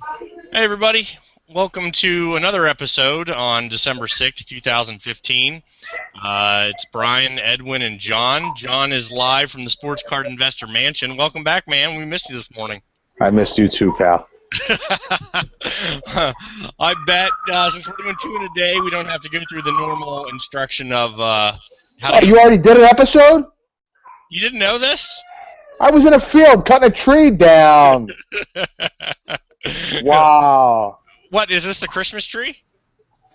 Hey everybody, welcome to another episode on December 6th, 2015. It's Brian, Edwin, and John. John is live from the Sports Card Investor Mansion. Welcome back, man. We missed you this morning. I missed you too, pal. I bet since we're doing two in a day, we don't have to go through the normal instruction of how to Oh, you already did an episode? You didn't know this? I was in a field cutting a tree down. Wow. What, is this the Christmas tree?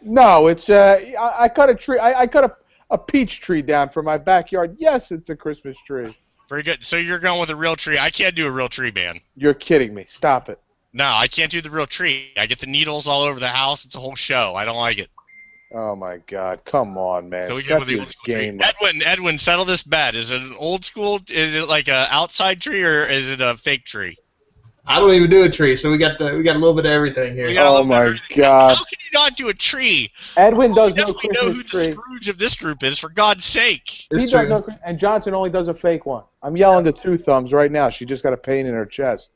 No, it's I cut a tree. I cut a peach tree down from my backyard. Yes, it's a Christmas tree. Very good. So you're going with a real tree. I can't do a real tree, man. You're kidding me. Stop it. No, I can't do the real tree. I get the needles all over the house. It's a whole show. I don't like it. Oh my God! Come on, man. So we Step go with the your old school tree. game up. Edwin, settle this bet. Is it an old school? Is it like a outside tree or is it a fake tree? I don't even do a tree, so we got a little bit of everything here. Oh my God! How can you not do a tree? Edwin does You no definitely know who Christmas the tree. Scrooge of this group is, for God's sake. He It's does true. no, and Johnson only does a fake one. I'm yelling to Two Thumbs right now. She just got a pain in her chest.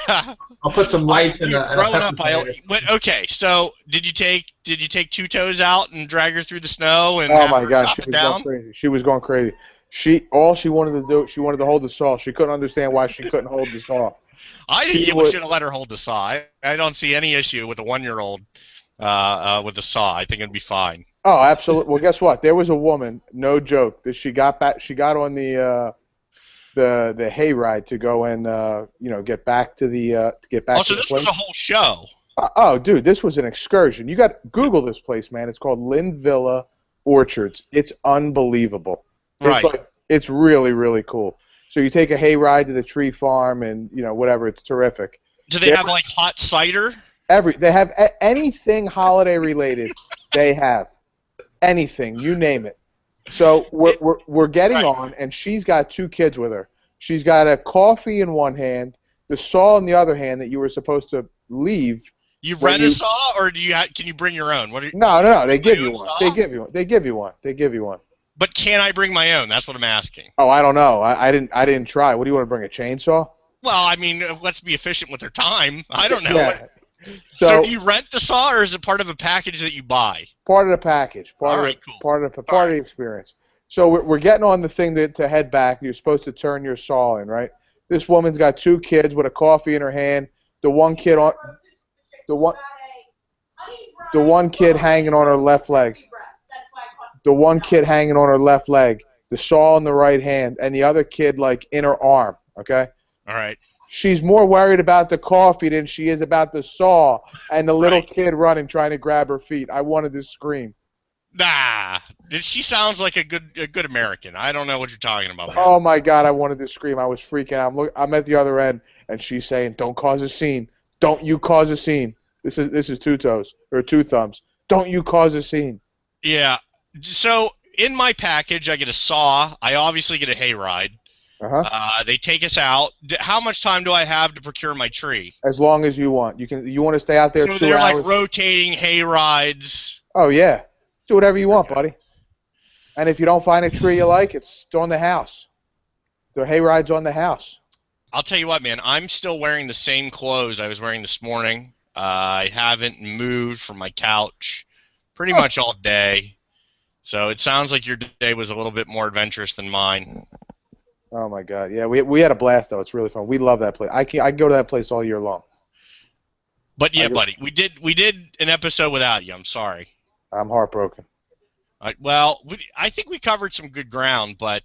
I'll put some lights in Dude, the. growing up, okay. So did you take Two Toes out and drag her through the snow and Oh have my her God, chop she it was down? going crazy. She was going crazy. All she wanted to do, she wanted to hold the saw. She couldn't understand why she couldn't hold the saw. I think She you would- should have let her hold the saw. I don't see any issue with a 1-year-old with the saw. I think it'd be fine. Oh, absolutely. Well, guess what? There was a woman, no joke, that she got back. She got on the hayride to go and get back to the Also, to the this place. was a whole show. Oh, dude, this was an excursion. You got Google this place, man. It's called Lynn Villa Orchards. It's unbelievable. Right. It's really, really cool. So you take a hayride to the tree farm and whatever. It's terrific. Do they have like hot cider? They have anything holiday related. They have anything, you name it. So we're getting Right. on, and she's got two kids with her. She's got a coffee in one hand, the saw in the other hand that you were supposed to leave. You When rent you- a saw, or can you bring your own? No. They give you own one. saw? They give you one. They give you one. They give you one. But can I bring my own? That's what I'm asking. Oh, I don't know. I didn't try. What do you want to bring? A chainsaw? Well, I mean, let's be efficient with their time. I don't know. Yeah. So do you rent the saw, or is it part of a package that you buy? Part of the package. All right, cool. Part of the experience. So we're getting on the thing to head back. You're supposed to turn your saw in, right? This woman's got two kids with a coffee in her hand. The one kid hanging on her left leg. The one kid hanging on her left leg. The saw in the right hand, and the other kid like in her arm. Okay. All right. She's more worried about the coffee than she is about the saw and the little Right. kid running trying to grab her feet. I wanted to scream. Nah, she sounds like a good American. I don't know what you're talking about. Oh my God, I wanted to scream. I was freaking out. I'm at the other end, and she's saying, "Don't cause a scene. Don't you cause a scene." This is Two Toes or Two Thumbs. Don't you cause a scene. Yeah. So in my package, I get a saw. I obviously get a hayride. They take us out. How much time do I have to procure my tree? As long as you want. You want to stay out there So 2 they're hours. like rotating hay rides. Oh yeah, do whatever you want, buddy. And if you don't find a tree you like, it's on the house. The hayride's on the house. I'll tell you what, man. I'm still wearing the same clothes I was wearing this morning. I haven't moved from my couch pretty much all day. So it sounds like your day was a little bit more adventurous than mine. Oh my God, yeah, we had a blast though. It's really fun. We love that place. I can go to that place all year long. But yeah, buddy, we did an episode without you. I'm sorry. I'm heartbroken. Well, I think we covered some good ground, but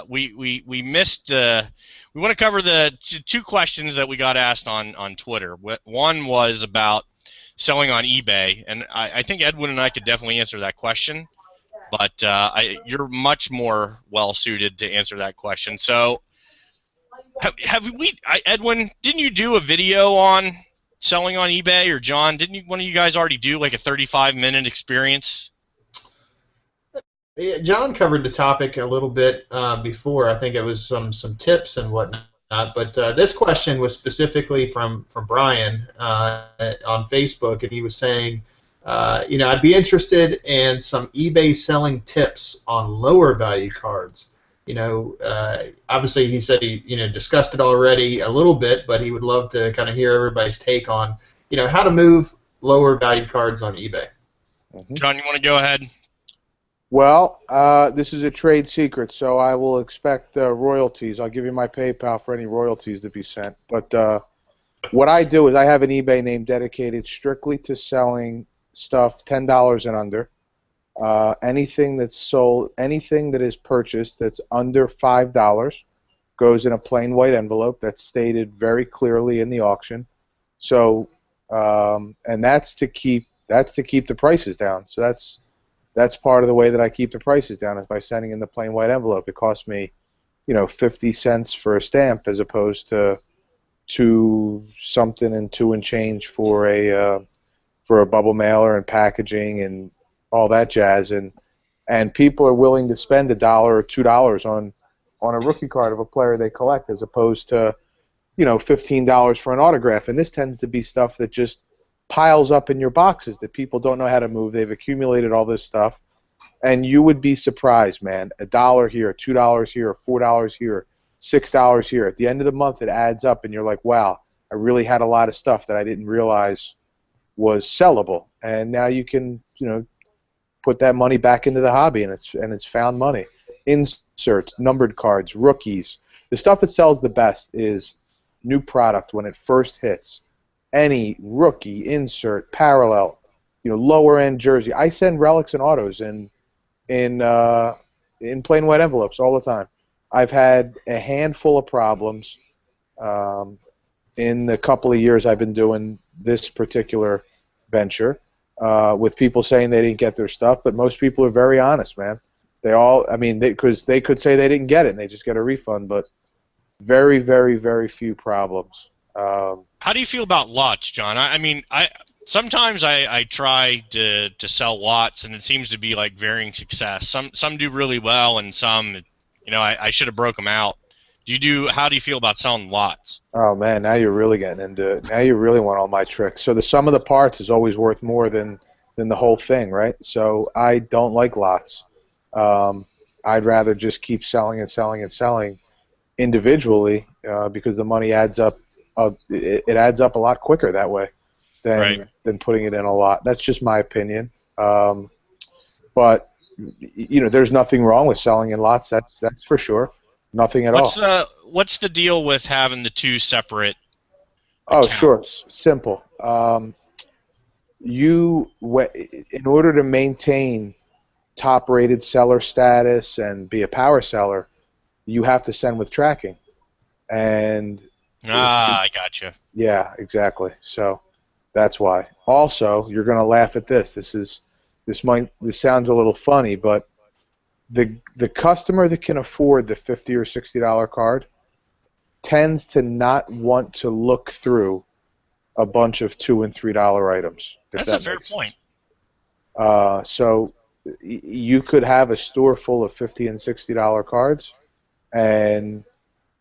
we missed. We want to cover the two questions that we got asked on Twitter. One was about selling on eBay, and I think Edwin and I could definitely answer that question. But you're much more well suited to answer that question. So, Edwin? Didn't you do a video on selling on eBay, or John? Didn't one of you guys already do like a 35-minute experience? Yeah, John covered the topic a little bit before. I think it was some tips and whatnot. But this question was specifically from Brian on Facebook, and he was saying, I'd be interested in some eBay selling tips on lower value cards. Obviously he said he discussed it already a little bit, but he would love to kind of hear everybody's take on how to move lower valued cards on eBay. John, you want to go ahead? Well, this is a trade secret, so I will expect royalties. I'll give you my PayPal for any royalties to be sent. But what I do is I have an eBay name dedicated strictly to selling stuff $10 and under. Anything that's sold, anything that is purchased that's under $5 goes in a plain white envelope that's stated very clearly in the auction. So, and that's to keep the prices down. So that's part of the way that I keep the prices down is by sending in the plain white envelope. It costs me, 50 cents for a stamp as opposed to something and two and change for a bubble mailer and packaging and all that jazz. And people are willing to spend $1 or $2 on a rookie card of a player they collect as opposed to $15 for an autograph. And this tends to be stuff that just piles up in your boxes that people don't know how to move. They've accumulated all this stuff, and you would be surprised, man. $1 here, $2 here, $4 here, $6 here. At the end of the month, it adds up, and you're like, wow, I really had a lot of stuff that I didn't realize was sellable. And now you can, put that money back into the hobby, and it's found money. Inserts, numbered cards, rookies. The stuff that sells the best is new product when it first hits. Any rookie, insert, parallel, lower end jersey. I send relics and autos in plain white envelopes all the time. I've had a handful of problems in the couple of years I've been doing this particular venture with people saying they didn't get their stuff, but most people are very honest, man. Because they could say they didn't get it and they just get a refund, but very, very, very few problems. How do you feel about lots, John? Sometimes I try to sell lots, and it seems to be like varying success. Some do really well, and some, I should have broke them out. How do you feel about selling lots? Oh man, now you're really getting into it. Now you really want all my tricks. So the sum of the parts is always worth more than the whole thing, right? So I don't like lots. I'd rather just keep selling and selling and selling individually because the money adds up. It adds up a lot quicker that way than putting it in a lot. That's just my opinion. But there's nothing wrong with selling in lots. That's for sure. Nothing at all. What's the deal with having the two separate accounts? Sure. Simple. In order to maintain top-rated seller status and be a power seller, you have to send with tracking. And I gotcha. Yeah, exactly. So that's why. Also, you're going to laugh at this. This sounds a little funny, but the customer that can afford the $50 or $60 card tends to not want to look through a bunch of $2 and $3 items. That's a fair point. So you could have a store full of $50 and $60 cards, and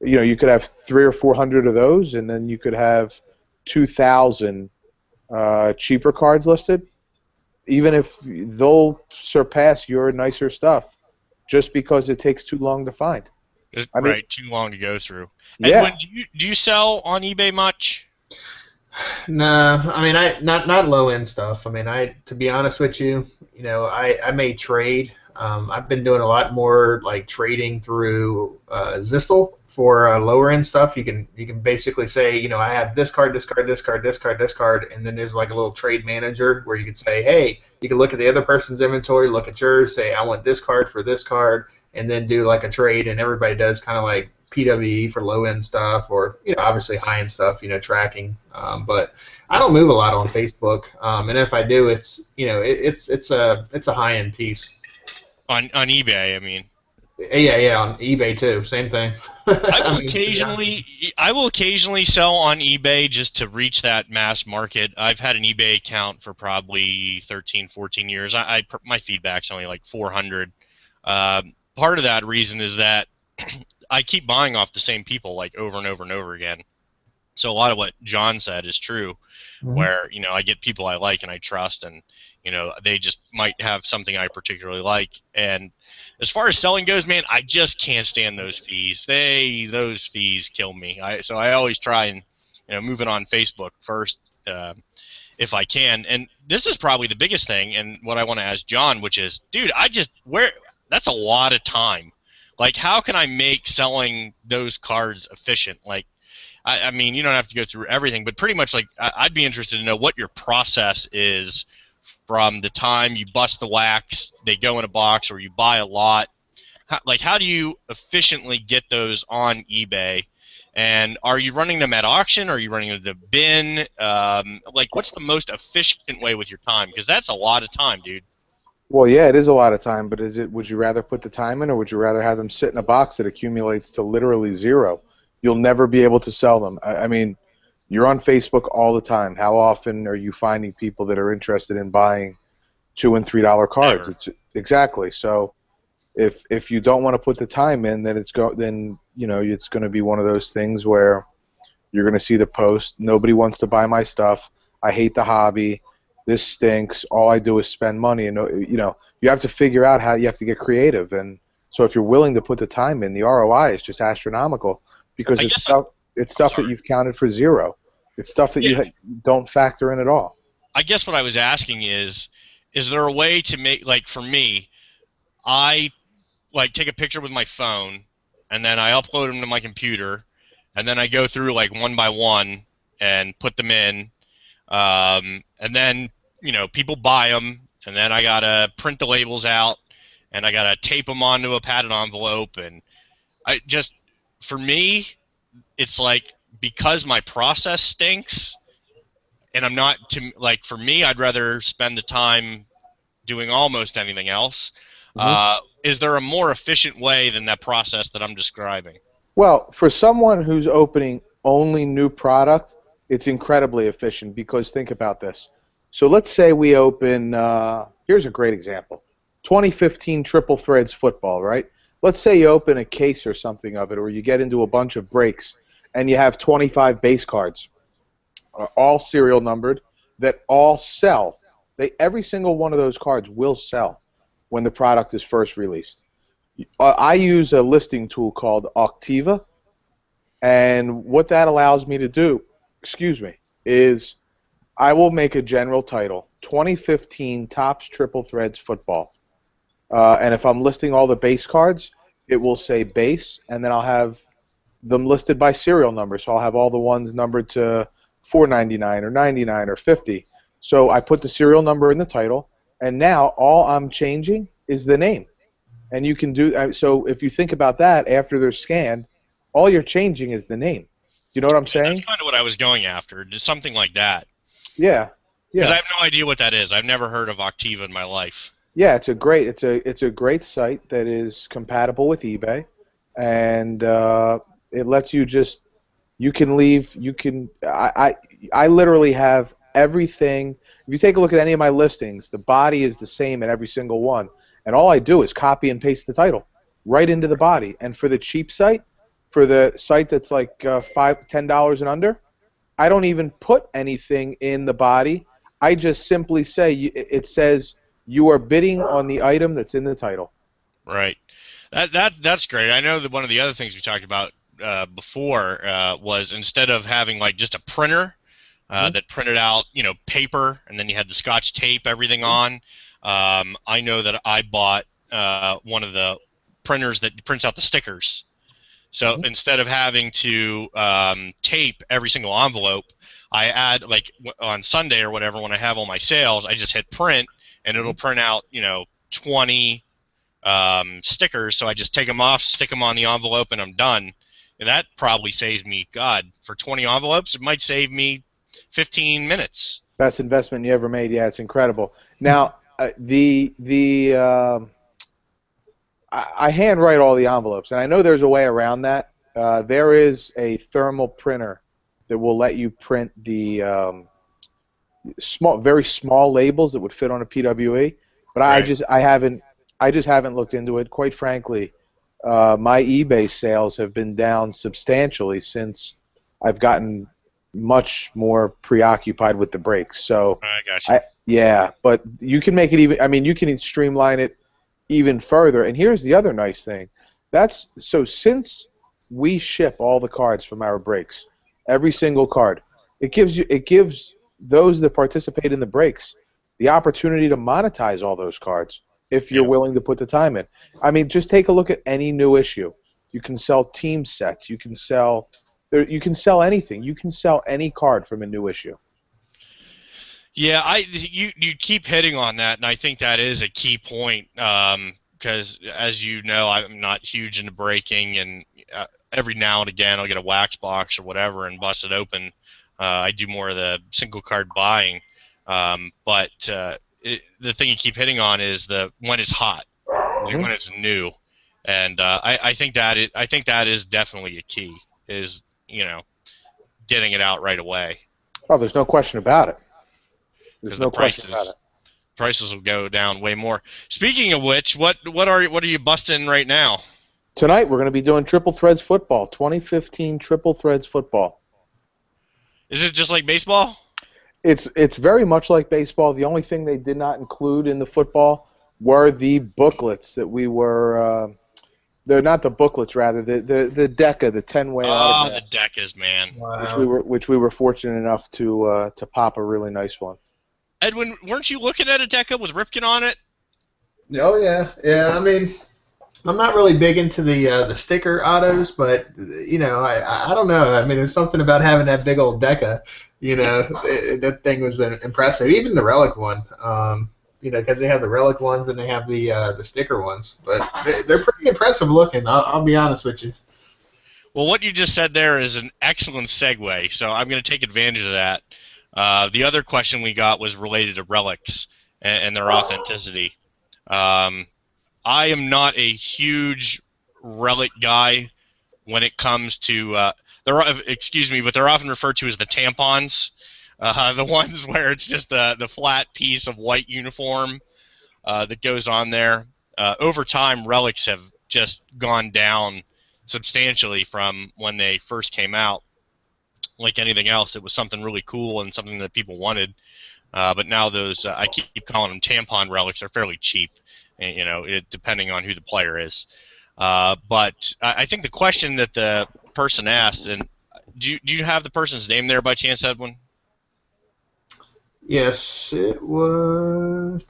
you could have 300 or 400 of those, and then you could have 2,000 cheaper cards listed, even if they'll surpass your nicer stuff just because it takes too long to find. Too long to go through. Yeah. Edwin, do you sell on eBay much? No, not low end stuff. To be honest with you, I may trade. I've been doing a lot more like trading through Zistel for lower end stuff. You can basically say, I have this card, this card, this card, this card, this card, and then there's like a little trade manager where you can say, hey, you can look at the other person's inventory, look at yours, say I want this card for this card, and then do like a trade. And everybody does kind of like PWE for low end stuff, or obviously high end stuff, tracking. But I don't move a lot on Facebook, and if I do, it's it's a high end piece. On eBay, I mean. Yeah, on eBay too. Same thing. I will occasionally sell on eBay just to reach that mass market. I've had an eBay account for probably 13, 14 years. My feedback's only like 400. Part of that reason is that I keep buying off the same people like over and over and over again. So a lot of what John said is true, where I get people I like and I trust, and they just might have something I particularly like. And as far as selling goes, man, I just can't stand those fees. Those fees kill me. So I always try and move it on Facebook first, if I can. And this is probably the biggest thing, and what I want to ask John, which is, dude, that's a lot of time. Like, how can I make selling those cards efficient? Like, I mean, you don't have to go through everything, but pretty much, like, I'd be interested to know what your process is from the time you bust the wax, they go in a box, or you buy a lot. How do you efficiently get those on eBay? And are you running them at auction? Or are you running them at the bin? Like, what's the most efficient way with your time? Because that's a lot of time, dude. Well, yeah, it is a lot of time, but would you rather put the time in, or would you rather have them sit in a box that accumulates to literally zero? You'll never be able to sell them. I mean, you're on Facebook all the time. How often are you finding people that are interested in buying $2 and $3 cards? Never. Exactly. So if you don't want to put the time in, then it's going to be one of those things where you're going to see the post. Nobody wants to buy my stuff. I hate the hobby. This stinks. All I do is spend money. And you have to figure out how you have to get creative. And so if you're willing to put the time in, the ROI is just astronomical, because it's stuff that you've counted for zero. It's stuff that you don't factor in at all. I guess what I was asking is there a way to make, like, for me, I take a picture with my phone, and then I upload them to my computer, and then I go through, like, one by one and put them in, and then people buy them, and then I gotta print the labels out, and I gotta tape them onto a padded envelope, and for me, it's like, because my process stinks, and I'm not for me, I'd rather spend the time doing almost anything else. Is there a more efficient way than that process that I'm describing? Well, for someone who's opening only new product, it's incredibly efficient, because think about this. So let's say we open, here's a great example, 2015 Triple Threads football, right? Let's say you open a case or something of it, or you get into a bunch of breaks, and you have 25 base cards, all serial numbered, that all sell. Every single one of those cards will sell when the product is first released. I use a listing tool called Octiva, and what that allows me to do, is I will make a general title, 2015 Topps Triple Threads Football. And if I'm listing all the base cards, it will say base, and then I'll have them listed by serial number. So I'll have all the ones numbered to 499 or 99 or 50. So I put the serial number in the title, and now all I'm changing is the name. And you can do so. If you think about that, after they're scanned, all you're changing is the name. You know what I'm saying? That's kind of what I was going after, just something like that. Yeah. Because I have no idea what that is. I've never heard of Octiva in my life. Yeah, it's a great site that is compatible with eBay, and it lets you I literally have everything. If you take a look at any of my listings, the body is the same in every single one, and all I do is copy and paste the title right into the body. And for the cheap site, for the site that's like $10 and under, I don't even put anything in the body. I just simply say, it says you are bidding on the item that's in the title. Right. That's great. I know that one of the other things we talked about before was, instead of having like just a printer that printed out paper, and then you had to Scotch tape everything on, I know that I bought one of the printers that prints out the stickers. So instead of having to tape every single envelope, I add, like on Sunday or whatever, when I have all my sales, I just hit print, and it'll print out 20 stickers. So I just take them off, stick them on the envelope, and I'm done. And that probably saves me, for 20 envelopes, it might save me 15 minutes. Best investment you ever made. Yeah, it's incredible. Now, I handwrite all the envelopes, and I know there's a way around that. There is a thermal printer that will let you print the very small labels that would fit on a PWE. But Right. I just haven't looked into it. Quite frankly, my eBay sales have been down substantially since I've gotten much more preoccupied with the breaks. So I got you. yeah, but you can make it even. I mean, you can streamline it even further. And here's the other nice thing. Since we ship all the cards from our breaks, every single card, it gives those that participate in the breaks the opportunity to monetize all those cards if you're Yeah. willing to put the time in. I mean, just take a look at any new issue. You can sell team sets. You can sell anything. You can sell any card from a new issue. Yeah, you keep hitting on that, and I think that is a key point. Because as you know, I'm not huge into breaking, and every now and again I'll get a wax box or whatever and bust it open. I do more of the single card buying, but the thing you keep hitting on is when it's hot, like when it's new, and I think that is definitely a key. Is getting it out right away. Oh, there's no question about it. Because There's no question about it. Prices will go down way more. Speaking of which, what are you busting right now? Tonight we're going to be doing Triple Threads Football, 2015 Triple Threads Football. Is it just like baseball? It's very much like baseball. The only thing they did not include in the football were the booklets that we were. They're not the booklets, rather the Deca, the 10-way autographs. The Decas, man. Wow. Which we were fortunate enough to pop a really nice one. Edwin, weren't you looking at a Deca with Ripken on it? Oh yeah. I mean, I'm not really big into the sticker autos, but I don't know. I mean, there's something about having that big old Deca. That thing was impressive. Even the relic one. Because they have the relic ones and they have the sticker ones, but they're pretty impressive looking. I'll be honest with you. Well, what you just said there is an excellent segue, so I'm going to take advantage of that. The other question we got was related to relics and their authenticity. I am not a huge relic guy when it comes to but they're often referred to as the tampons, the ones where it's just the flat piece of white uniform that goes on there. Over time, relics have just gone down substantially from when they first came out. Like anything else, it was something really cool and something that people wanted. But now those, I keep calling them tampon relics, are fairly cheap, and, depending on who the player is. But I think the question that the person asked, and do you have the person's name there by chance, Edwin? Yes, it was.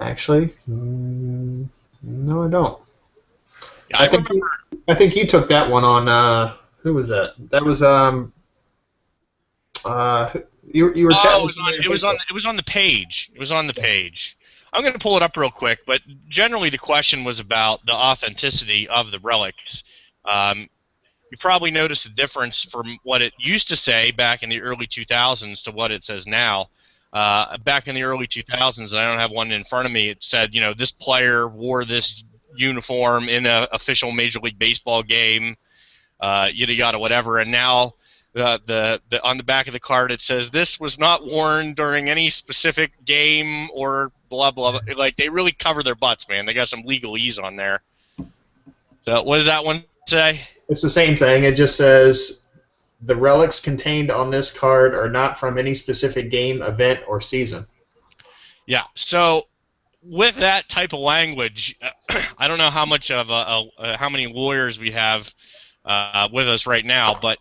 Actually, no, I don't. Yeah, I think he took that one on. Who was that? That was you were chatting. It was on the page. It was on the page. I'm going to pull it up real quick, but generally the question was about the authenticity of the relics. You probably noticed the difference from what it used to say back in the early 2000s to what it says now. Back in the early 2000s, and I don't have one in front of me, it said, this player wore this uniform in an official Major League Baseball game, yada yada whatever, and now the on the back of the card it says this was not worn during any specific game or blah blah blah. Like, they really cover their butts, man. They got some legalese on there. So what does that one say? It's the same thing. It just says the relics contained on this card are not from any specific game, event, or season. Yeah. So with that type of language, I don't know how much of how many lawyers we have with us right now, but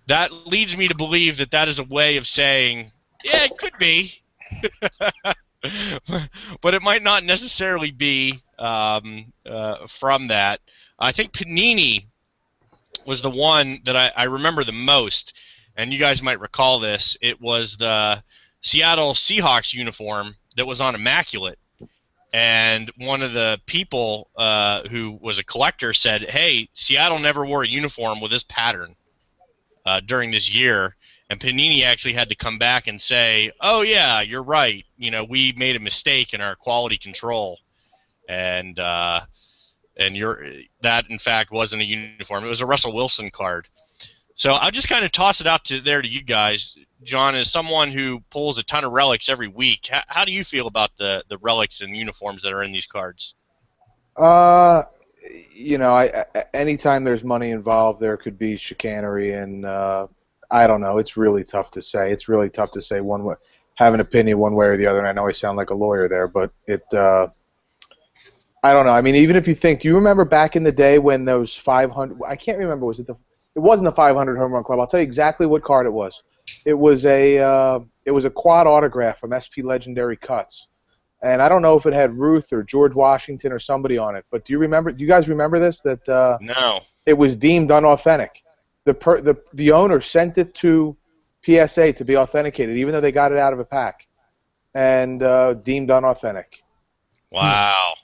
that leads me to believe that that is a way of saying, yeah, it could be, but it might not necessarily be from that. I think Panini was the one that I remember the most, and you guys might recall this. It was the Seattle Seahawks uniform that was on Immaculate. And one of the people who was a collector said, hey, Seattle never wore a uniform with this pattern during this year. And Panini actually had to come back and say, oh, yeah, you're right. We made a mistake in our quality control. And that, in fact, wasn't a uniform. It was a Russell Wilson card. So I'll just kind of toss it out to you guys. John, as someone who pulls a ton of relics every week, how do you feel about the relics and uniforms that are in these cards? Anytime there's money involved, there could be chicanery, and I don't know. It's really tough to say. It's really tough to say one way, have an opinion one way or the other. And I know I sound like a lawyer there, but I don't know. I mean, even if you think, do you remember back in the day when those 500? I can't remember. Was it It wasn't a 500 home run club. I'll tell you exactly what card it was. It was a quad autograph from SP Legendary Cuts, and I don't know if it had Ruth or George Washington or somebody on it. But do you remember? Do you guys remember this? That No. it was deemed unauthentic. The owner sent it to PSA to be authenticated, even though they got it out of a pack, and deemed unauthentic. Wow.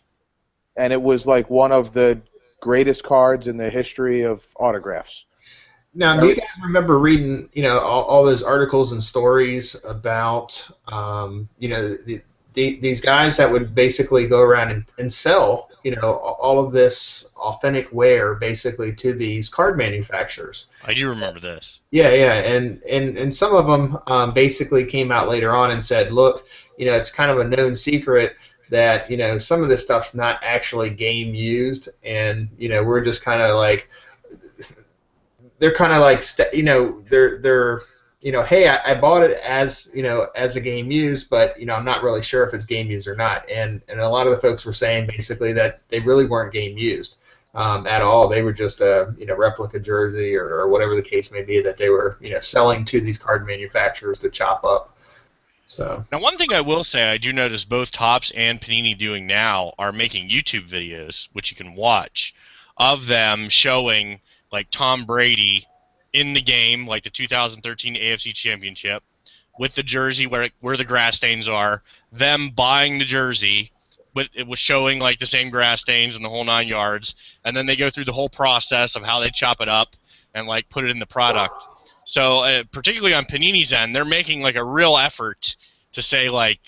And it was like one of the greatest cards in the history of autographs. Now, do you guys remember reading, all those articles and stories about, these guys that would basically go around and sell, all of this authentic wear basically to these card manufacturers? I do remember this. Yeah, and some of them basically came out later on and said, look, it's kind of a known secret that some of this stuff's not actually game used, and we're just kind of like, they're kind of like, they're hey, I bought it as as a game used, but I'm not really sure if it's game used or not, and a lot of the folks were saying basically that they really weren't game used at all. They were just a replica jersey or whatever the case may be that they were selling to these card manufacturers to chop up. So now, one thing I will say, I do notice both Topps and Panini doing now are making YouTube videos, which you can watch, of them showing like Tom Brady in the game, like the 2013 AFC Championship, with the jersey where the grass stains are, them buying the jersey, but it was showing like the same grass stains and the whole 9 yards, and then they go through the whole process of how they chop it up and like put it in the product. So particularly on Panini's end, they're making like a real effort to say like,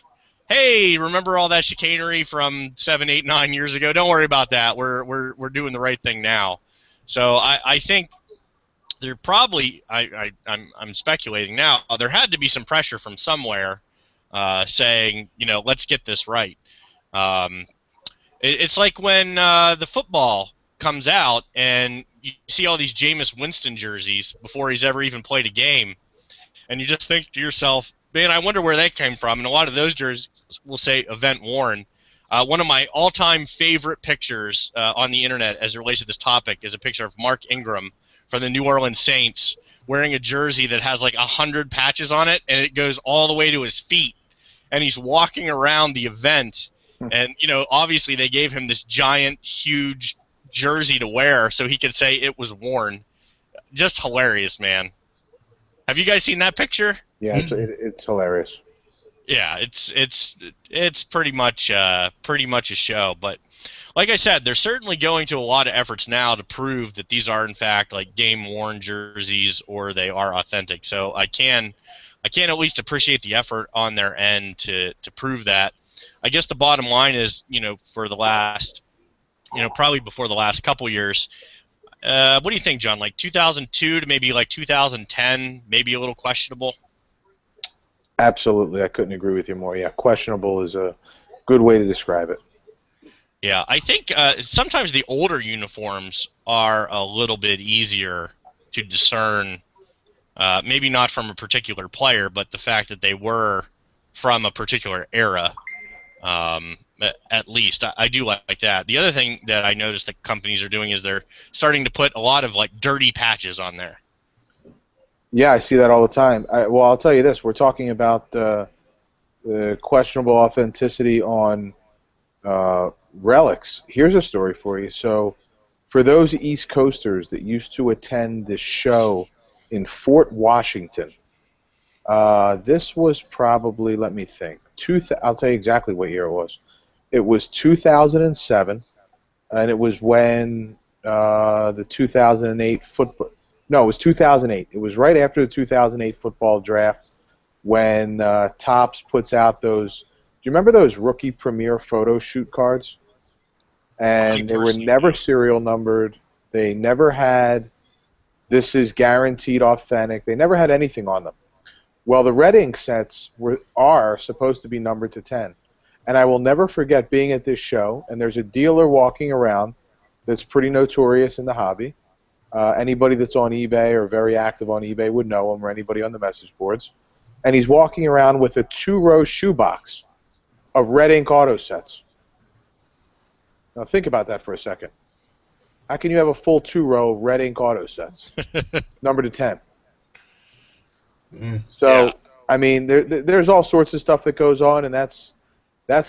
hey, remember all that chicanery from 7, 8, 9 years ago? Don't worry about that. We're doing the right thing now. So I think there probably, I'm speculating now, there had to be some pressure from somewhere saying, let's get this right. It's like when the football comes out and you see all these Jameis Winston jerseys before he's ever even played a game, and you just think to yourself, man, I wonder where they came from. And a lot of those jerseys will say event worn. One of my all-time favorite pictures on the internet as it relates to this topic is a picture of Mark Ingram from the New Orleans Saints wearing a jersey that has like 100 patches on it, and it goes all the way to his feet. And he's walking around the event, and obviously they gave him this giant, huge jersey to wear so he could say it was worn. Just hilarious, man. Have you guys seen that picture? Yeah, it's hilarious. Yeah, it's pretty much a show. But like I said, they're certainly going to a lot of efforts now to prove that these are in fact like game worn jerseys or they are authentic. So I can at least appreciate the effort on their end to prove that. I guess the bottom line is, for the last, probably before the last couple years, what do you think, John? Like 2002 to maybe like 2010, maybe a little questionable? Absolutely. I couldn't agree with you more. Yeah, questionable is a good way to describe it. Yeah, I think sometimes the older uniforms are a little bit easier to discern, maybe not from a particular player, but the fact that they were from a particular era, at least. I do like that. The other thing that I noticed that companies are doing is they're starting to put a lot of like dirty patches on there. Yeah, I see that all the time. Well, I'll tell you this. We're talking about the questionable authenticity on relics. Here's a story for you. So for those East Coasters that used to attend this show in Fort Washington, this was probably, let me think, I'll tell you exactly what year it was. It was 2007, and it was when the 2008 football... No, it was 2008. It was right after the 2008 football draft when Topps puts out those... Do you remember those rookie premier photo shoot cards? And they were never serial numbered. They never had, this is guaranteed authentic. They never had anything on them. Well, the red ink sets are supposed to be numbered to 10. And I will never forget being at this show, and there's a dealer walking around that's pretty notorious in the hobby. Anybody that's on eBay or very active on eBay would know him, or anybody on the message boards. And he's walking around with a 2-row shoebox of red ink auto sets. Now think about that for a second. How can you have a full 2-row of red ink auto sets, number to 10? Mm. Yeah. So, I mean, there's all sorts of stuff that goes on, and that's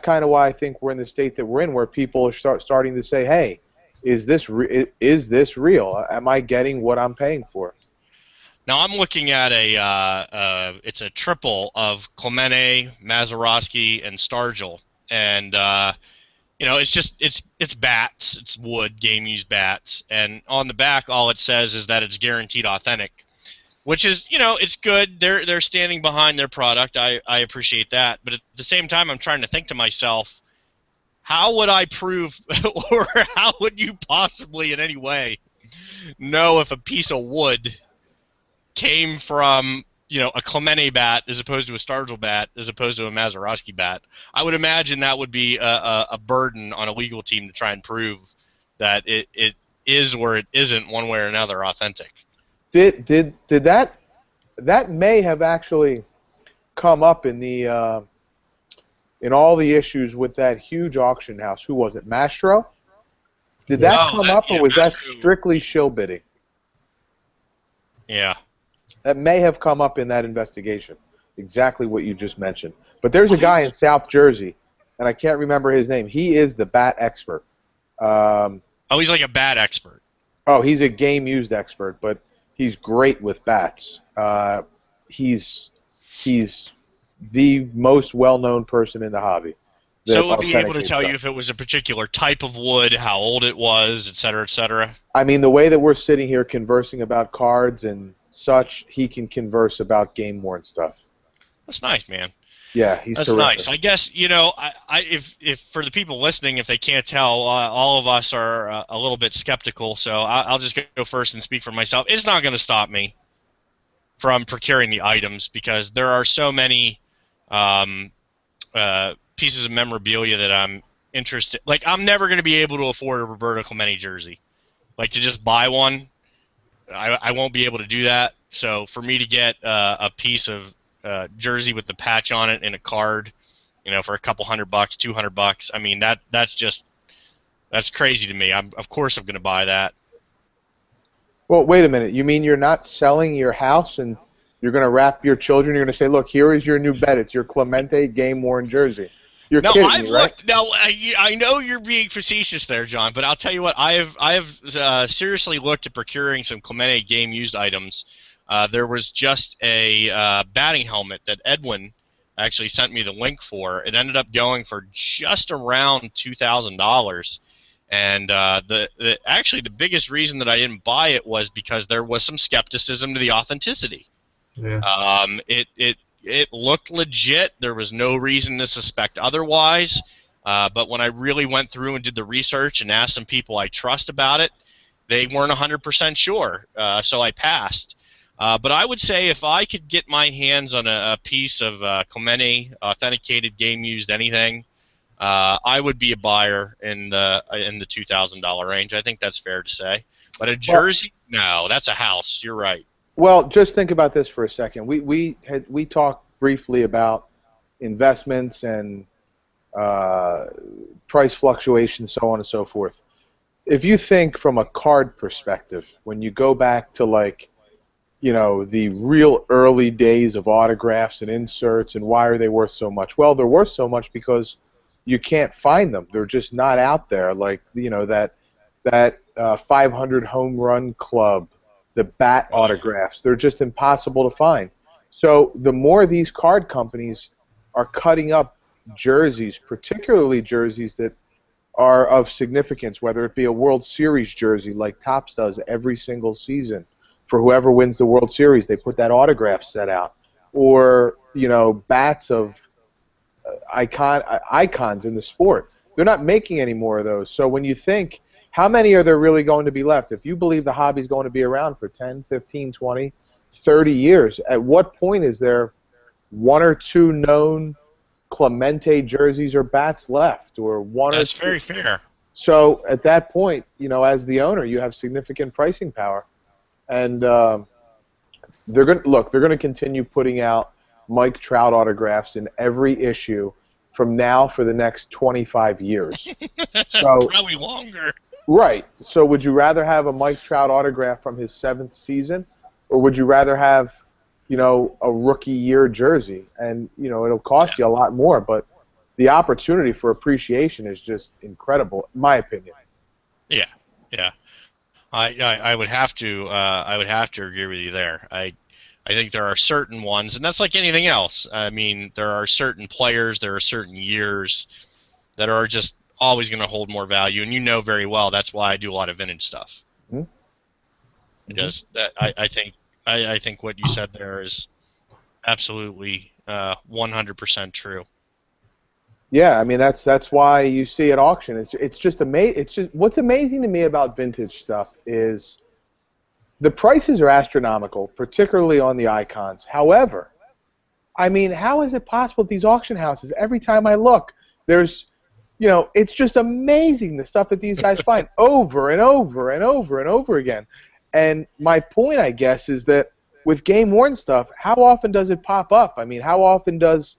kind of why I think we're in the state that we're in, where people are starting to say, "Hey, is this real? Am I getting what I'm paying for?" Now I'm looking at it's a triple of Clemente, Mazeroski, and Stargell, and it's bats, it's wood, game used bats, and on the back all it says is that it's guaranteed authentic, which is it's good. They're standing behind their product. I appreciate that, but at the same time I'm trying to think to myself, how would I prove, or how would you possibly in any way know if a piece of wood came from a Clemente bat as opposed to a Stargell bat as opposed to a Mazeroski bat? I would imagine that would be a burden on a legal team to try and prove that it is or it isn't one way or another authentic. Did that may have actually come up in the in all the issues with that huge auction house? Who was it? Mastro? Did that come up, or was that strictly shill bidding? Yeah. That may have come up in that investigation, exactly what you just mentioned. But there's a guy in South Jersey, and I can't remember his name. He is the bat expert. He's like a bat expert. Oh, he's a game-used expert, but he's great with bats. He's the most well-known person in the hobby. So it would be able to tell you if it was a particular type of wood, how old it was, et cetera, et cetera. I mean, the way that we're sitting here conversing about cards and such, he can converse about game-worn stuff. That's nice, man. Yeah, he's That's terrific. nice. I guess if for the people listening, if they can't tell, all of us are a little bit skeptical. So I'll just go first and speak for myself. It's not going to stop me from procuring the items because there are so many pieces of memorabilia that I'm interested. Like, I'm never going to be able to afford a Roberto Clemente jersey. Like, to just buy one, I won't be able to do that. So for me to get a piece of jersey with the patch on it and a card, for a couple $100, $200, I mean that's crazy to me. Of course I'm going to buy that. Well, wait a minute. You mean you're not selling your house and you're going to wrap your children? You're going to say, "Look, here is your new bet. It's your Clemente game-worn jersey." You're kidding me, right? Now I know you're being facetious there, John, but I'll tell you what. I have seriously looked at procuring some Clemente game-used items. There was just a batting helmet that Edwin actually sent me the link for. It ended up going for just around $2,000. And actually the biggest reason that I didn't buy it was because there was some skepticism to the authenticity. Yeah. It looked legit. There was no reason to suspect otherwise. But when I really went through and did the research and asked some people I trust about it, they weren't 100% sure. So I passed. But I would say if I could get my hands on a piece of Clemente authenticated game-used anything, I would be a buyer in the $2,000 range. I think that's fair to say. But a jersey, no, that's a house. You're right. Well, just think about this for a second. We talked briefly about investments and price fluctuations, so on and so forth. If you think from a card perspective, when you go back to the real early days of autographs and inserts, and why are they worth so much? Well, they're worth so much because you can't find them. They're just not out there. Like that 500 home run club, the bat autographs. They're just impossible to find. So the more these card companies are cutting up jerseys, particularly jerseys that are of significance, whether it be a World Series jersey like Topps does every single season, for whoever wins the World Series, they put that autograph set out, or bats of icons in the sport. They're not making any more of those. So when you think, how many are there really going to be left? If you believe the hobby's going to be around for 10, 15, 20, 30 years, at what point is there one or two known Clemente jerseys or bats left, or one That's or two? very fair. So at that point, as the owner, you have significant pricing power, and they're going to continue putting out Mike Trout autographs in every issue from now for the next 25 years. So probably longer. Right. So would you rather have a Mike Trout autograph from his 7th season, or would you rather have, a rookie year jersey? And, it'll cost you a lot more, but the opportunity for appreciation is just incredible, in my opinion. Yeah, yeah. I would have to agree with you there. I think there are certain ones, and that's like anything else. I mean, there are certain players, there are certain years that are just always going to hold more value, and you know very well that's why I do a lot of vintage stuff. Mm-hmm. Because I think what you said there is absolutely 100% true. Yeah, I mean that's why you see at auction. It's just amazing. It's just what's amazing to me about vintage stuff is the prices are astronomical, particularly on the icons. However, I mean, how is it possible at these auction houses? Every time I look, there's, it's just amazing the stuff that these guys find over and over and over and over again. And my point, I guess, is that with game-worn stuff, how often does it pop up? I mean, how often does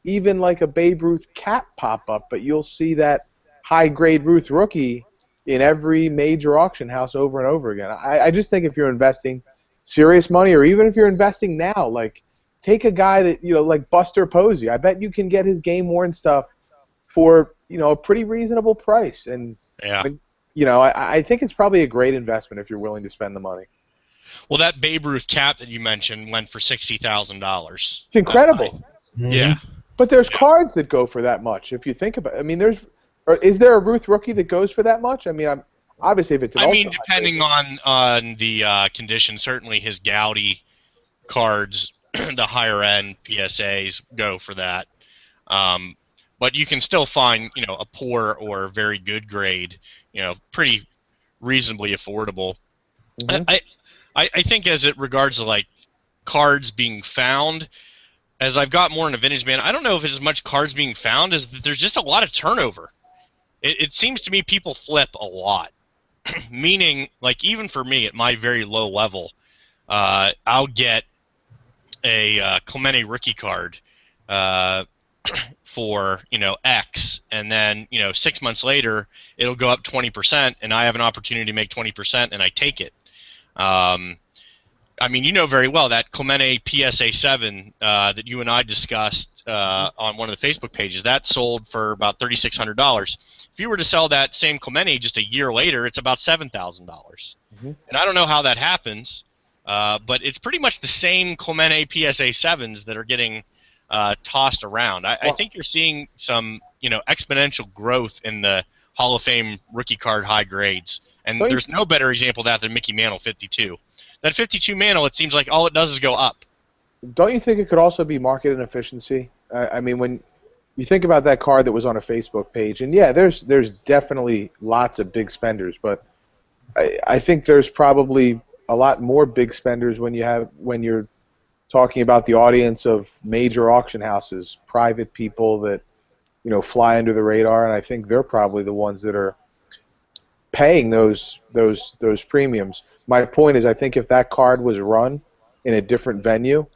even like a Babe Ruth cap pop up? But you'll see that high-grade Ruth rookie in every major auction house over and over again. I just think if you're investing serious money, or even if you're investing now, like take a guy that, like Buster Posey. I bet you can get his game-worn stuff for, a pretty reasonable price. And, Yeah. I think it's probably a great investment if you're willing to spend the money. Well, that Babe Ruth cap that you mentioned went for $60,000. It's incredible. Yeah. But there's cards that go for that much. If you think about it, I mean, is there a Ruth rookie that goes for that much? I mean, obviously if it's an ultra depending on the condition, certainly his Gaudy cards, the higher end PSAs go for that. But you can still find, a poor or very good grade, pretty reasonably affordable. Mm-hmm. I think as it regards to like cards being found, as I've got more into vintage, man, I don't know if it's as much cards being found as that there's just a lot of turnover. It seems to me people flip a lot. Meaning, like, even for me at my very low level, I'll get a Clemente rookie card for, X, and then, 6 months later, it'll go up 20%, and I have an opportunity to make 20%, and I take it. I mean, you know very well that Clemente PSA 7 that you and I discussed on one of the Facebook pages, that sold for about $3,600. If you were to sell that same Clemente just a year later, it's about $7,000. Mm-hmm. And I don't know how that happens, but it's pretty much the same Clemente PSA 7s that are getting tossed around. I think you're seeing some, exponential growth in the Hall of Fame rookie card high grades. And there's no better example of that than Mickey Mantle 52. That 52 Mantle, it seems like all it does is go up. Don't you think it could also be market inefficiency? I mean, when you think about that card that was on a Facebook page, and yeah, there's definitely lots of big spenders, but I think there's probably a lot more big spenders when you're talking about the audience of major auction houses, private people that fly under the radar, and I think they're probably the ones that are paying those premiums. My point is, I think if that card was run in a different venue,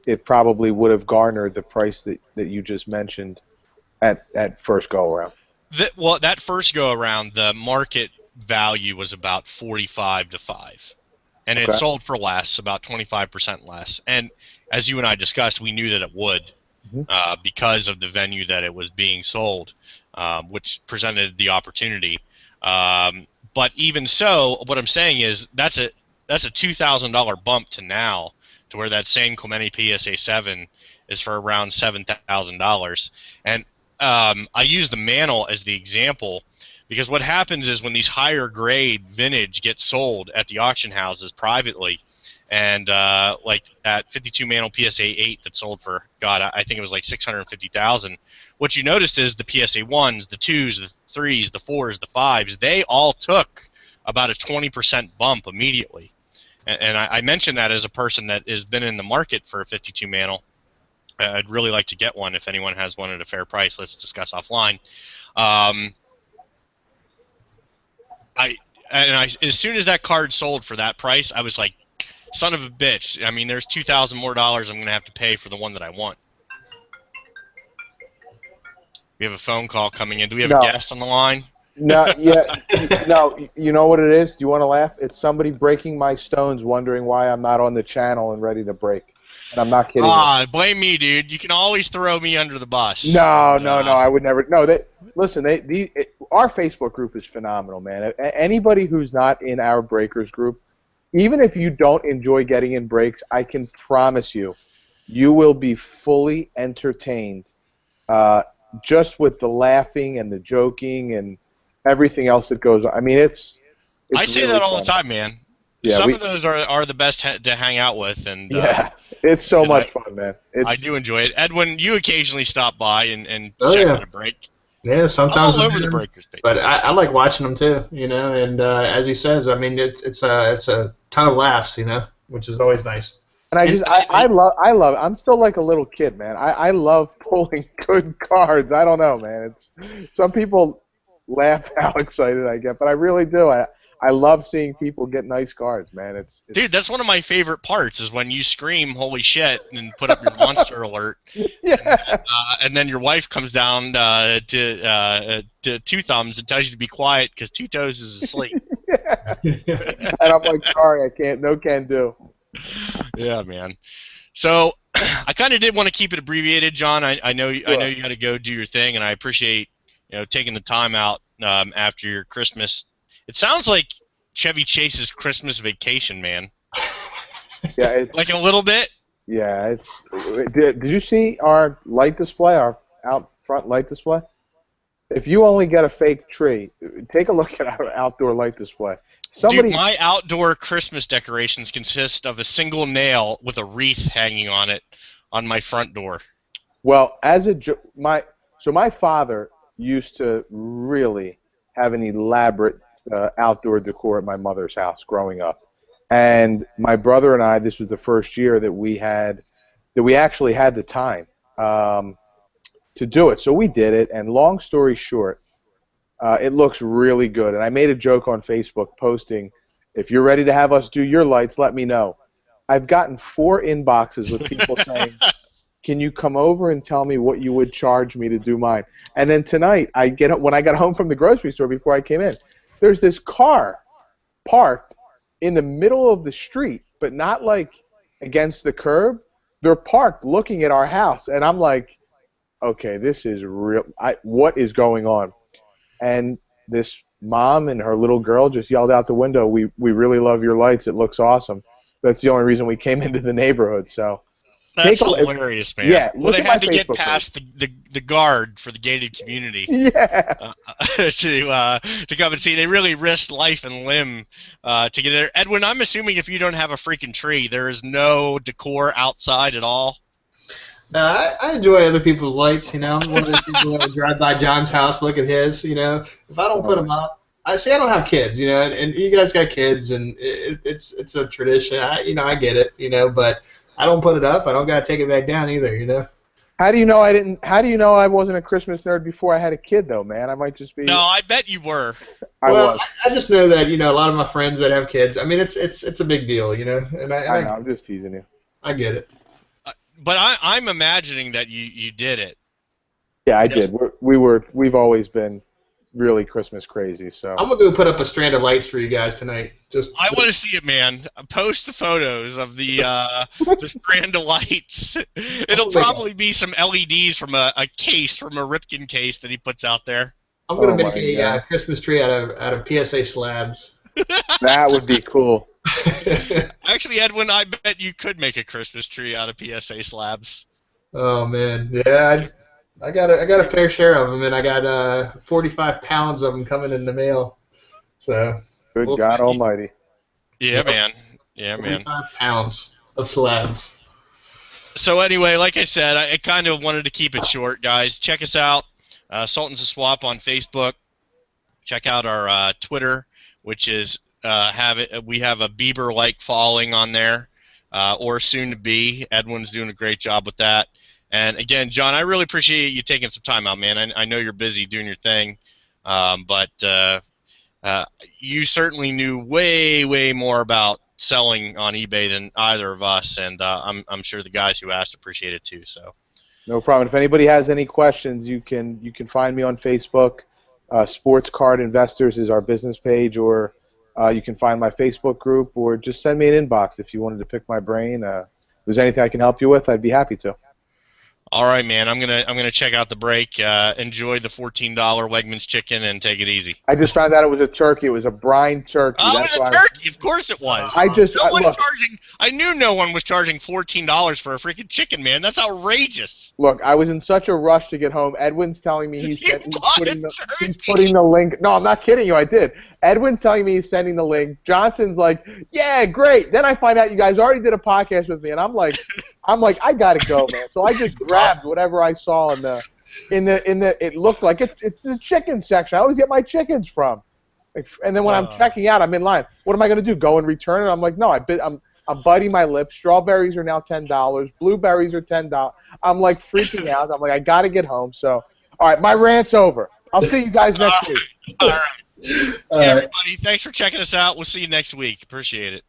it probably would have garnered the price that you just mentioned at first go around. That first go around, the market value was about 45 to 5, and it sold for less, about 25% less. And as you and I discussed, we knew that it would, because of the venue that it was being sold, which presented the opportunity. But even so, what I'm saying is that's a $2,000 bump to now, to where that same Clemente PSA 7 is for around $7,000. And I use the Mantle as the example because what happens is when these higher grade vintage get sold at the auction houses privately, and like that 52 Mantle PSA 8 that sold for, God, I think it was like $650,000. What you noticed is the PSA 1s, the 2s, the 3s, the 4s, the 5s, they all took about a 20% bump immediately. And I mentioned that as a person that has been in the market for a 52 Mantle. I'd really like to get one if anyone has one at a fair price. Let's discuss offline. As soon as that card sold for that price, I was like, son of a bitch. I mean, there's $2,000 more I'm going to have to pay for the one that I want. We have a phone call coming in. Do we have a guest on the line? No, yeah, no. You know what it is? Do you want to laugh? It's somebody breaking my stones, wondering why I'm not on the channel and ready to break. And I'm not kidding you. Blame me, dude. You can always throw me under the bus. No, And, no, no. I would never. No, listen. Our Facebook group is phenomenal, man. Anybody who's not in our breakers group, even if you don't enjoy getting in breaks, I can promise you, you will be fully entertained, just with the laughing and the joking and everything else that goes on. I mean, it's I say really that all fun. the time, man. Yeah, Some of those are the best to hang out with, and yeah, it's so much fun, man. I do enjoy it. Edwin, you occasionally stop by and Oh, check yeah. out a break. Yeah, sometimes I'm all I over the do. breakers page. But I like watching them too, you know. And as he says, I mean, it's a ton of laughs, you know, which is always nice. And I love. I'm still like a little kid, man. I love pulling good cards. I don't know, man. Some people laugh how excited I get, but I really do. I love seeing people get nice cards, man. Dude, that's one of my favorite parts is when you scream "Holy shit!" and put up your monster alert, yeah. and then your wife comes down to Two Thumbs and tells you to be quiet because Two Toes is asleep. Yeah. And I'm like, sorry, I can't. No can do. Yeah, man. So I kind of did want to keep it abbreviated, John. I know you got to go do your thing, and I appreciate taking the time out after your Christmas. It sounds like Chevy Chase's Christmas vacation, man. Yeah, it's like a little bit. Yeah, Did you see our light display, our out front light display? If you only get a fake tree, take a look at our outdoor light display. Dude, my outdoor Christmas decorations consist of a single nail with a wreath hanging on it on my front door. Well, my father used to really have an elaborate outdoor decor at my mother's house growing up, and my brother and I, this was the first year that we actually had the time to do it. So we did it, and long story short, it looks really good. And I made a joke on Facebook posting, if you're ready to have us do your lights, let me know. I've gotten 4 inboxes with people saying, can you come over and tell me what you would charge me to do mine? And then tonight, when I got home from the grocery store before I came in, there's this car parked in the middle of the street, but not like against the curb. They're parked looking at our house, and I'm like, okay, this is real. What is going on? And this mom and her little girl just yelled out the window, we really love your lights. It looks awesome. That's the only reason we came into the neighborhood. So that's hilarious, man. Yeah, well, they had to get past the guard for the gated community. Yeah. To come and see. They really risked life and limb to get there. Edwin, I'm assuming if you don't have a freaking tree, there is no decor outside at all. No, I enjoy other people's lights. You know, I'm one of those people that drive by John's house, look at his. You know, if I don't put them up, I don't have kids. You know, and you guys got kids, and it's a tradition. I get it. You know, but I don't put it up. I don't gotta take it back down either. You know. How do you know I didn't? How do you know I wasn't a Christmas nerd before I had a kid, though, man? I might just be. No, I bet you were. I just know that a lot of my friends that have kids. I mean, it's a big deal, you know. And I know. I'm just teasing you. I get it. But I'm imagining that you did it. Yeah, I did. We've always been really Christmas crazy. So I'm gonna go put up a strand of lights for you guys tonight. I want to see it, man. Post the photos of the strand of lights. It'll probably be some LEDs from a case, from a Ripken case that he puts out there. I'm gonna make a Christmas tree out of PSA slabs. That would be cool. Actually, Edwin, I bet you could make a Christmas tree out of PSA slabs. Oh man, yeah, I got a fair share of them, and I got 45 pounds of them coming in the mail. So. Good God Almighty. Yeah, man. Yeah, man. 45 pounds of slabs. So anyway, like I said, I kind of wanted to keep it short, guys. Check us out, Sultans of Swap on Facebook. Check out our Twitter, which is we have a Bieber-like following on there, or soon to be. Edwin's doing a great job with that. And again, John, I really appreciate you taking some time out, man. I know you're busy doing your thing, but you certainly knew way more about selling on eBay than either of us, and I'm sure the guys who asked appreciate it too. So. No problem. If anybody has any questions, you can find me on Facebook. Sports Card Investors is our business page, or you can find my Facebook group, or just send me an inbox if you wanted to pick my brain. If there's anything I can help you with, I'd be happy to. All right, man. I'm gonna check out the break. Enjoy the $14 Wegmans chicken and take it easy. I just found out it was a turkey. It was a brine turkey. Oh, it was a turkey. Of course it was. I knew no one was charging $14 for a freaking chicken, man. That's outrageous. Look, I was in such a rush to get home. Edwin's telling me he's putting the link. No, I'm not kidding you. I did. Edwin's telling me he's sending the link. Johnson's like, yeah, great. Then I find out you guys already did a podcast with me, and I'm like, I gotta go, man. So I just grabbed whatever I saw in the. It looked like it's the chicken section. I always get my chickens from. And then when I'm checking out, I'm in line. What am I gonna do? Go and return it? I'm like, no. I'm biting my lips. Strawberries are now $10. Blueberries are $10. I'm like freaking out. I'm like, I gotta get home. So, all right, my rant's over. I'll see you guys next week. All right. Hey, everybody, thanks for checking us out. We'll see you next week. Appreciate it.